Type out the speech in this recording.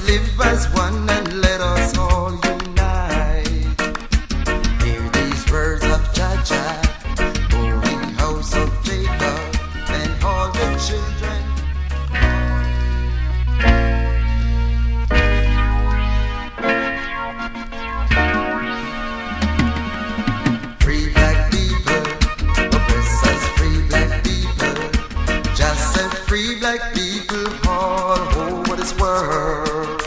live as one and let us all unite. Hear these words of Jah, holy house of Jacob, and all the children. Free black people, oppressors, free black people, just set free black people all over this world.